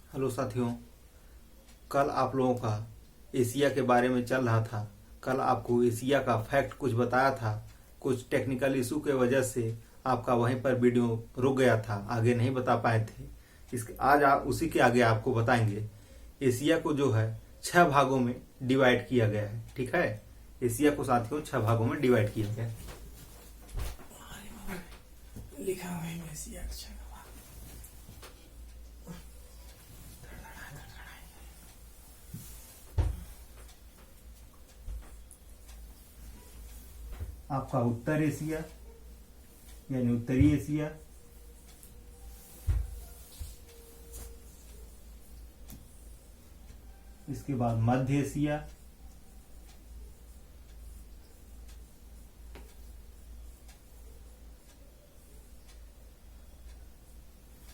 Hello साथियों, कल आप लोगों का एशिया के बारे में चल रहा था। कल आपको एशिया का फैक्ट कुछ बताया था। कुछ टेक्निकल इशू के वजह से आपका वहीं पर वीडियो रुक गया था, आगे नहीं बता पाए थे। आज उसी के आगे आपको बताएंगे। एशिया को जो है 6 भागों में डिवाइड किया गया है। ठीक है, एशिया को साथियों 6 भागों में डिवाइड किया गया है। लिखा हुआ है एशिया का 6 भाग। आपका उत्तर एशिया यानी उत्तरी एशिया, इसके बाद मध्य एशिया,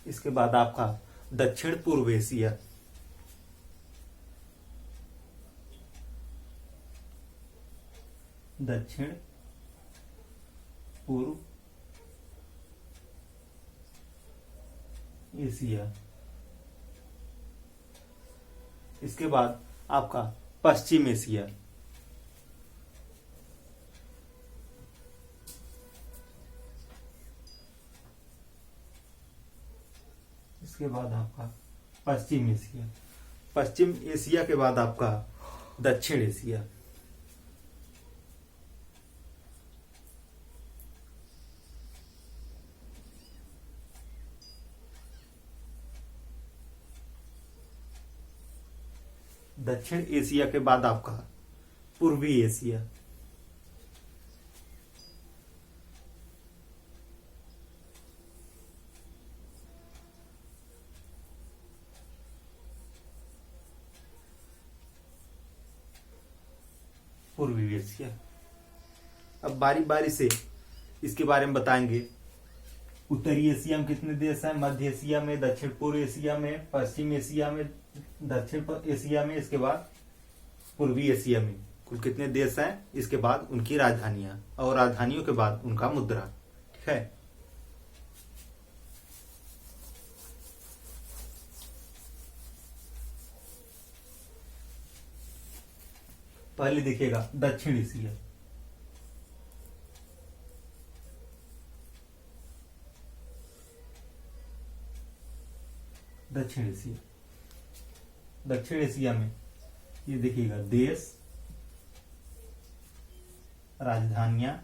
इसके बाद आपका दक्षिण पूर्व एशिया, दक्षिण पूर्व एशिया, इसके बाद आपका पश्चिम एशिया, इसके बाद आपका पश्चिम एशिया, पश्चिम एशिया के बाद आपका दक्षिण एशिया, दक्षिण एशिया के बाद आपका पूर्वी एशिया, पूर्वी एशिया। अब बारी बारी से इसके बारे में बताएंगे। उत्तरी एशिया में कितने देश हैं? मध्य एशिया में, दक्षिण पूर्व एशिया में, पश्चिम एशिया में, दक्षिण एशिया में, इसके बाद पूर्वी एशिया में कुल कितने देश हैं? इसके बाद उनकी राजधानियां और राजधानियों के बाद उनका मुद्रा। ठीक है, पहले देखिएगा दक्षिण एशिया। दक्षिण एशिया, दक्षिण एशिया में ये देखिएगा देश, राजधानियां,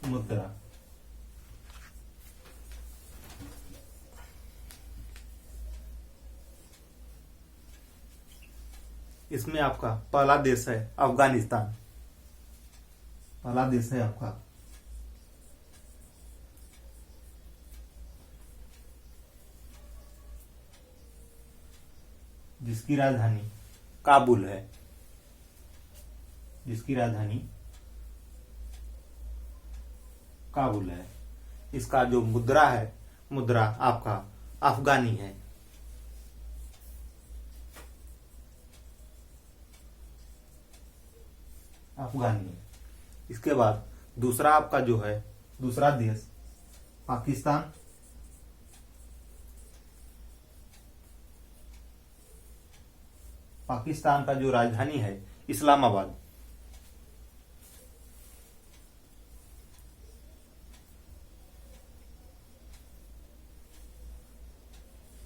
मुद्रा। इसमें आपका पहला देश है अफगानिस्तान। पहला देश है आपका जिसकी राजधानी काबुल है, जिसकी राजधानी काबुल है। इसका जो मुद्रा है, मुद्रा आपका अफगानी है। अफगानी है। इसके बाद दूसरा आपका जो है, दूसरा देश पाकिस्तान। पाकिस्तान का जो राजधानी है इस्लामाबाद।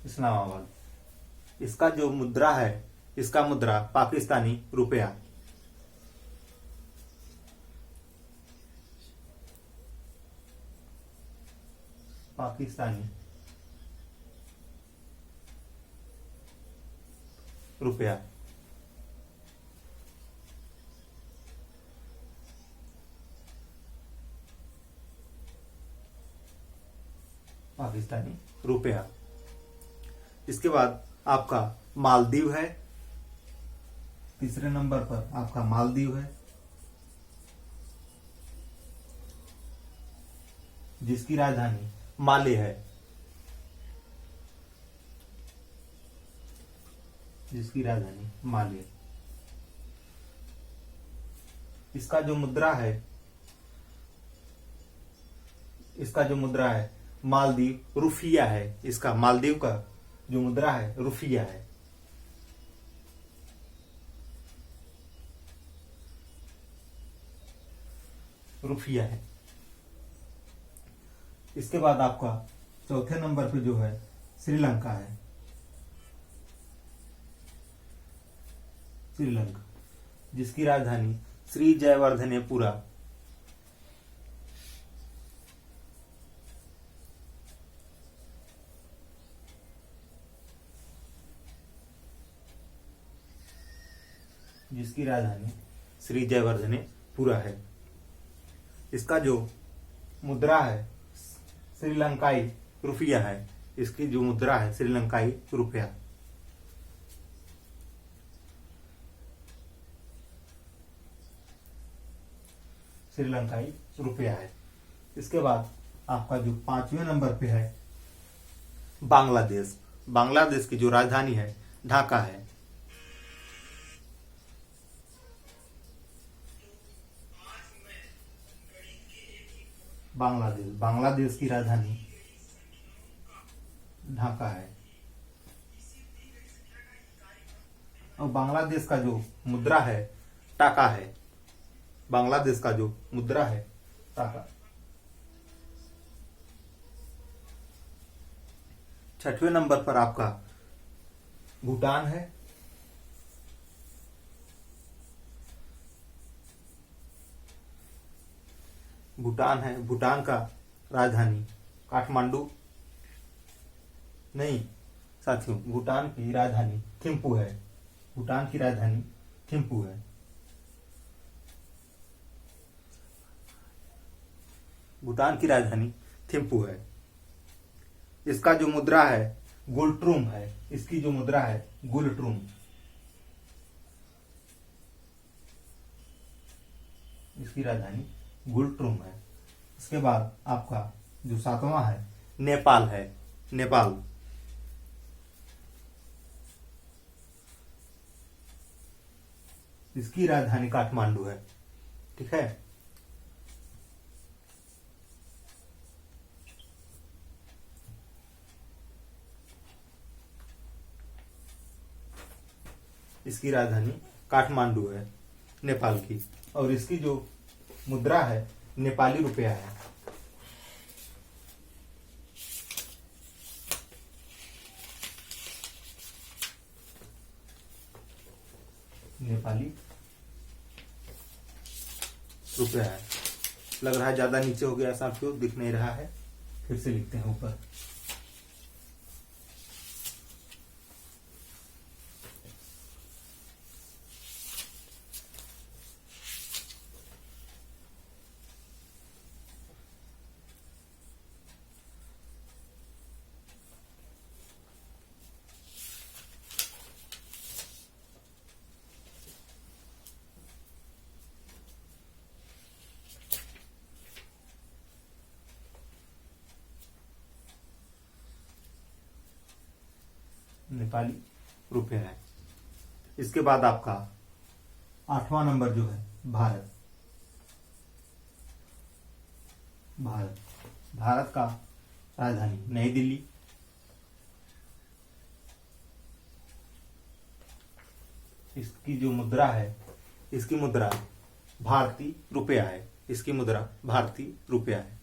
इस्लामाबाद। इसका जो मुद्रा है, इसका मुद्रा पाकिस्तानी रुपया। पाकिस्तानी रुपया। पाकिस्तानी रुपया। इसके बाद आपका मालदीव है। तीसरे नंबर पर आपका मालदीव है, जिसकी राजधानी माले है। जिसकी राजधानी माले। इसका जो मुद्रा है इसका जो मुद्रा है मालदीव रुफिया है। इसका मालदीव का जो मुद्रा है रुफिया है। रुफिया है। इसके बाद आपका चौथे नंबर पे जो है श्रीलंका है। श्रीलंका जिसकी राजधानी श्री जयवर्धनेपुरा। जिसकी राजधानी श्री जयवर्धनेपुरा है। इसका जो मुद्रा है श्रीलंकाई रुपया है। इसकी जो मुद्रा है श्रीलंकाई रुपया। श्रीलंकाई रुपया है। इसके बाद आपका जो 5वें नंबर पे है बांग्लादेश। बांग्लादेश की जो राजधानी है ढाका है। बांग्लादेश की राजधानी ढाका है। और बांग्लादेश का जो मुद्रा है टाका है। बांग्लादेश का जो मुद्रा है टाका। 6वें नंबर पर आपका भूटान है। भूटान है। भूटान का राजधानी काठमांडू नहीं साथियों, भूटान की राजधानी थिम्पू है। भूटान की राजधानी थिम्पू है। भूटान की राजधानी थिम्पू है। इसका जो मुद्रा है गुलट्रूम है। इसकी जो मुद्रा है गुलट्रूम। इसकी राजधानी गुलट्रूम है। इसके बाद आपका जो 7वां है नेपाल है। नेपाल इसकी राजधानी काठमांडू है। ठीक है। इसकी राजधानी काठमांडू है नेपाल की। और इसकी जो मुद्रा है नेपाली रुपया है। नेपाली रुपया है। लग रहा है ज्यादा नीचे हो गया साथियों, दिख नहीं रहा है। फिर से लिखते हैं ऊपर। नेपाली रुपया है। इसके बाद आपका 8वां नंबर जो है भारत। भारत भारत का राजधानी नई दिल्ली। इसकी जो मुद्रा है इसकी मुद्रा भारतीय रुपया है। इसकी मुद्रा भारतीय रुपया है।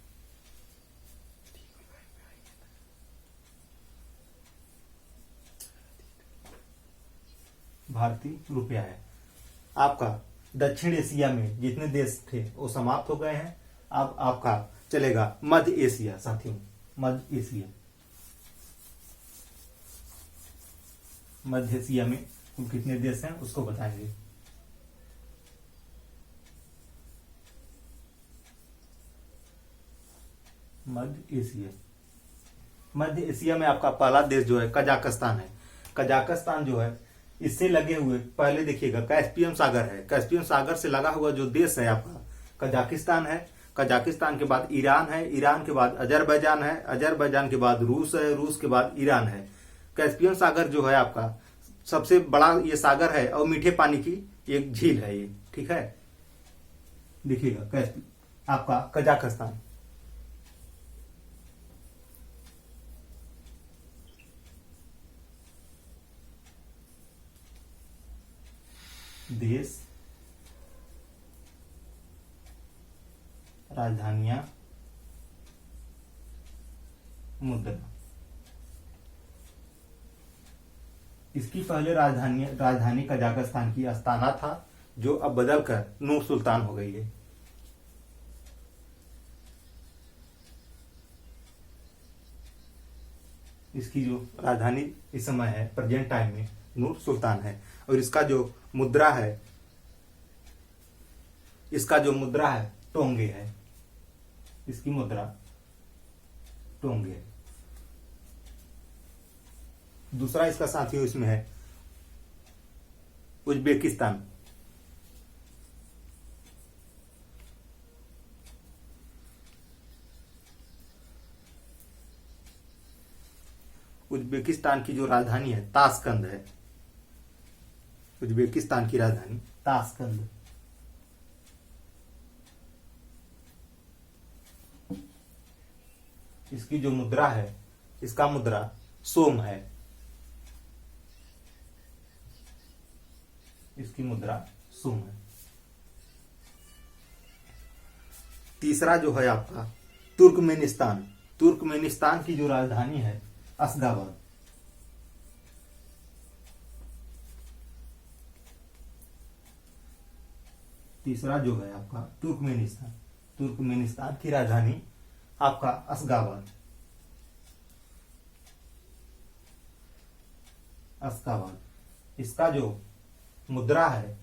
भारतीय रुपया है। आपका दक्षिण एशिया में जितने देश थे वो समाप्त हो गए हैं। अब आपका चलेगा मध्य एशिया साथियों। मध्य एशिया। मध्य एशिया में कुल कितने देश हैं उसको बताएंगे। मध्य एशिया। मध्य एशिया में आपका पहला देश जो है कजाकिस्तान है। कजाकिस्तान जो है इससे लगे हुए पहले देखिएगा कैस्पियन सागर है। कैस्पियन सागर से लगा हुआ जो देश है आपका कजाकिस्तान है। कजाकिस्तान के बाद ईरान है। ईरान के बाद अजरबैजान है। अजरबैजान के बाद रूस है। रूस के बाद ईरान है। कैस्पियन सागर जो है आपका सबसे बड़ा ये सागर है और मीठे पानी की एक झील है ये। ठीक है। देखिएगा आपका कजाकिस्तान। देश, राजधानियां, मुद्रा। इसकी पहले राजधानी कजाकिस्तान की अस्ताना था, जो अब बदलकर नूर सुल्तान हो गई है। इसकी जो राजधानी इस समय है प्रेजेंट टाइम में नूर सुल्तान है। और इसका जो मुद्रा है, टोंगे है। इसकी मुद्रा टोंगे है। दूसरा इसका साथियों इसमें है उज्बेकिस्तान। उज्बेकिस्तान की जो राजधानी है ताशकंद है। उज्बेकिस्तान की राजधानी ताशकंद। इसकी जो मुद्रा है, इसका मुद्रा सोम है। इसकी मुद्रा सोम है। तीसरा जो है आपका तुर्कमेनिस्तान। तुर्कमेनिस्तान की जो राजधानी है अशगाबाद। तीसरा जो है आपका तुर्कमेनिस्तान। तुर्कमेनिस्तान की राजधानी आपका अशगाबाद। अशगाबाद। इसका जो मुद्रा है,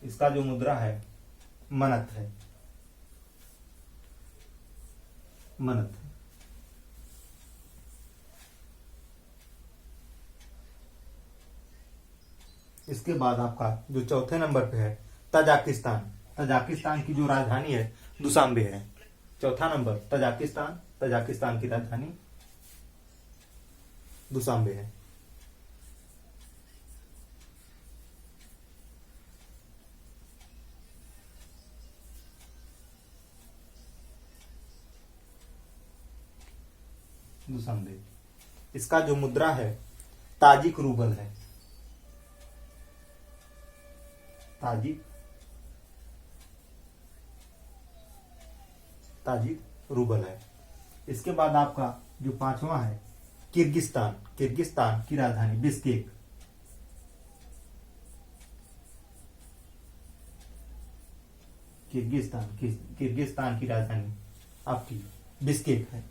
इसका जो मुद्रा है मनत है। मनत। इसके बाद आपका जो चौथे नंबर पे है तजाकिस्तान। तजाकिस्तान की जो राजधानी है दुशांबे है। चौथा नंबर तजाकिस्तान। तजाकिस्तान की राजधानी दुशांबे है। दुशांबे। इसका जो मुद्रा है ताजिक रूबल है। ताजिक रूबल है। इसके बाद आपका जो पांचवा है किर्गिस्तान। किर्गिस्तान की राजधानी बिश्केक। किर्गिस्तान की राजधानी आपकी बिश्केक है।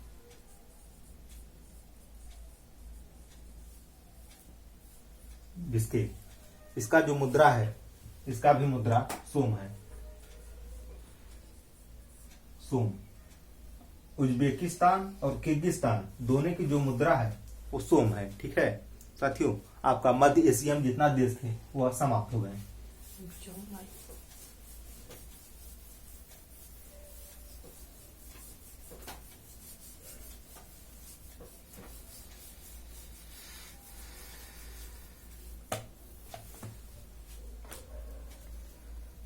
बिश्केक। इसका जो मुद्रा है, इसका भी मुद्रा सोम है। सोम। उज्बेकिस्तान और किर्गिस्तान दोनों की जो मुद्रा है वो सोम है। ठीक है साथियों, आपका मध्य एशिया में जितना देश थे वो समाप्त हो गए।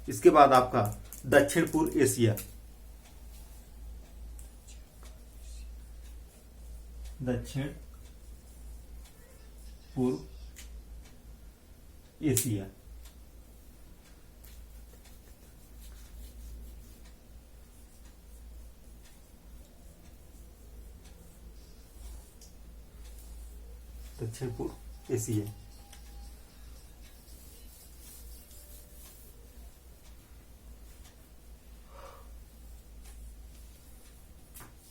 इसके बाद आपका दक्षिण पूर्व एशिया। दक्षिण पूर्व एशिया। दक्षिण पूर्व एशिया।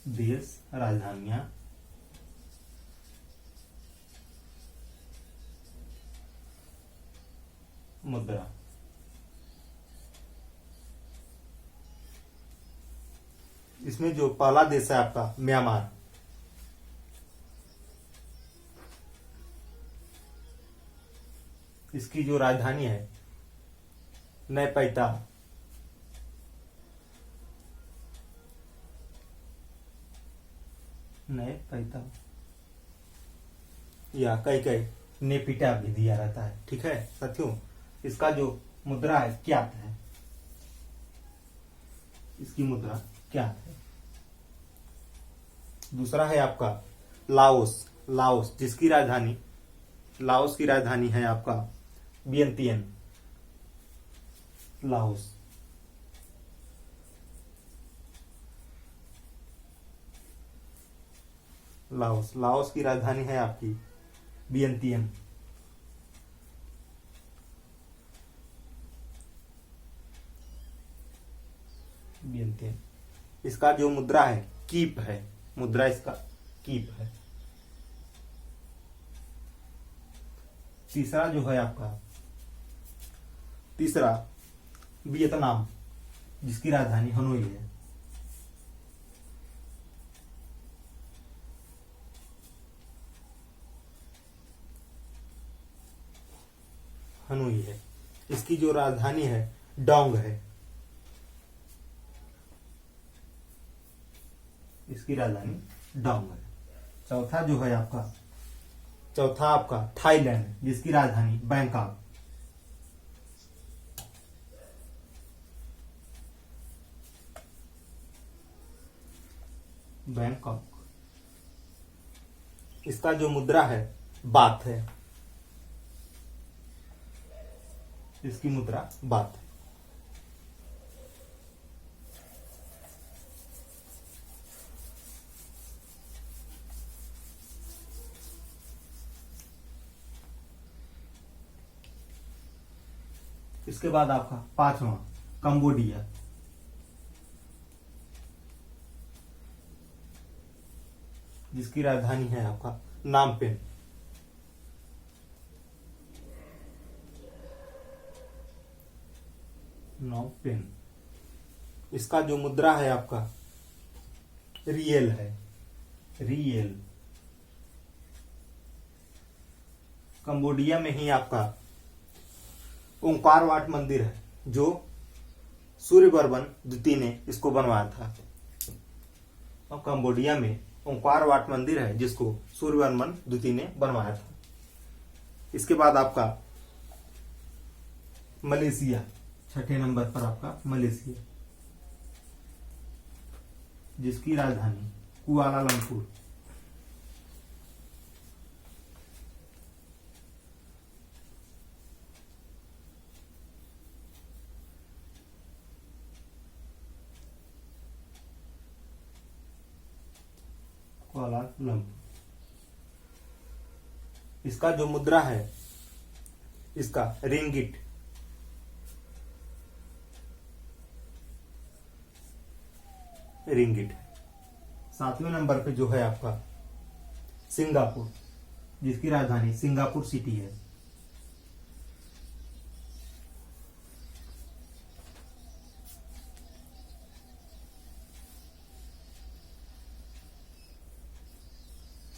देश, राजधानियां, मुद्रा। इसमें जो पहला देश है आपका म्यांमार। इसकी जो राजधानी है नयपैता। नयपैता या कई नेपिटा भी दिया रहता है। ठीक है साथियों, इसका जो मुद्रा है क्यात है। इसकी मुद्रा क्यात है। दूसरा है आपका लाओस। लाओस जिसकी राजधानी, लाओस की राजधानी है आपका वियंतियन, लाओस। लाओस, लाओस की राजधानी है आपकी वियंतियन। वियंतियन। इसका जो मुद्रा है कीप है, मुद्रा इसका कीप है। तीसरा जो है आपका, तीसरा वियतनाम, जिसकी राजधानी हनोई है। हनोई है। इसकी जो राजधानी है डोंग है। इसकी राजधानी डोंग है। चौथा जो है आपका, चौथा आपका थाईलैंड, जिसकी राजधानी बैंकॉक। बैंकॉक। इसका जो मुद्रा है बात है। इसकी मुद्रा बात है। इसके बाद आपका पांचवा कंबोडिया, जिसकी राजधानी है आपका नामपेन। नामपेन। इसका जो मुद्रा है आपका रियल है। रियल। कंबोडिया में ही आपका ओंकार वाट मंदिर है, जो सूर्यवर्मन द्वितीय ने इसको बनवाया था। और कंबोडिया में ओंकार वाट मंदिर है, जिसको सूर्यवर्मन द्वितीय ने बनवाया था। इसके बाद आपका मलेशिया, छठे नंबर पर आपका मलेशिया, जिसकी राजधानी कुआलालंपुर। कुआलालंपुर। इसका जो मुद्रा है, इसका रिंगिट। रिंगिट। सातवें नंबर पे जो है आपका सिंगापुर, जिसकी राजधानी सिंगापुर सिटी है।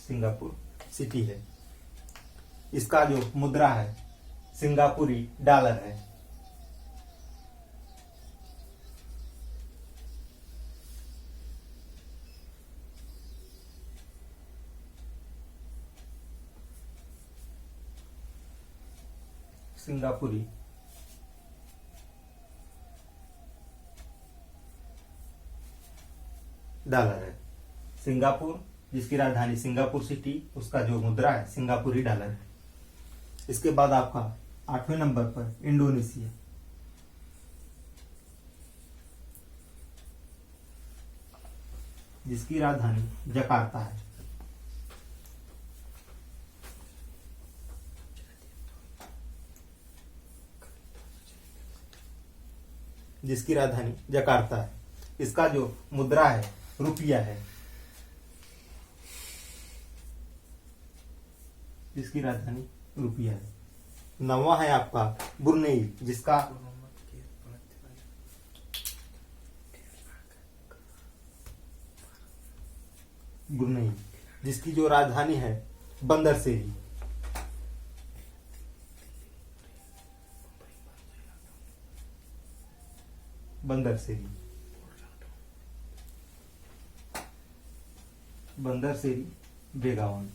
सिंगापुर सिटी है। इसका जो मुद्रा है सिंगापुरी डॉलर है। सिंगापुरी डॉलर है। सिंगापुर, जिसकी राजधानी सिंगापुर सिटी, उसका जो मुद्रा है सिंगापुरी डॉलर है। इसके बाद आपका आठवें नंबर पर इंडोनेशिया, जिसकी राजधानी जकार्ता है। जिसकी राजधानी जकार्ता है। इसका जो मुद्रा है रुपया है। जिसकी राजधानी रुपया है। नौवां है आपका ब्रुनेई, जिसका ब्रुनेई, जिसकी जो राजधानी है बंदरसेरी। बंदरसेरी। बंदरसेरी बेगावन।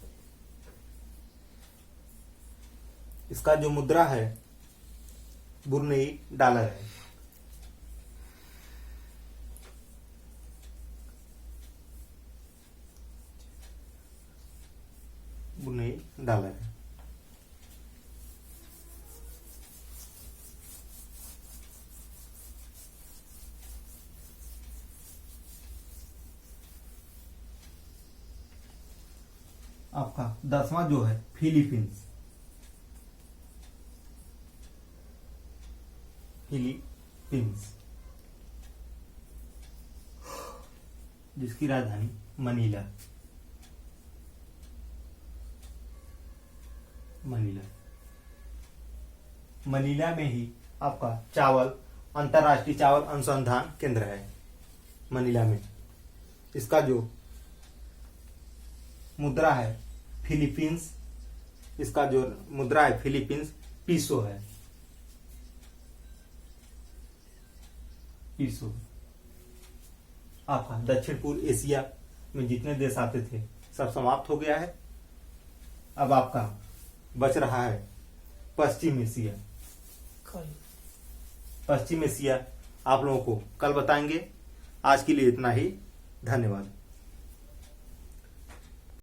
इसका जो मुद्रा है ब्रुनेई डॉलर है। ब्रुनेई डॉलर है। आपका 10वां जो है फिलीपींस। फिलीपींस जिसकी राजधानी मनीला। मनीला में ही आपका अंतरराष्ट्रीय चावल अनुसंधान केंद्र है। मनीला में इसका जो मुद्रा है फिलीपींस, इसका जो मुद्रा है फिलीपींस पीसो है। पीसो आपका दक्षिण पूर्व एशिया में जितने देश आते थे सब समाप्त हो गया है। अब आपका बच रहा है पश्चिम एशिया। कल पश्चिम एशिया आप लोगों को कल बताएंगे। आज के लिए इतना ही, धन्यवाद।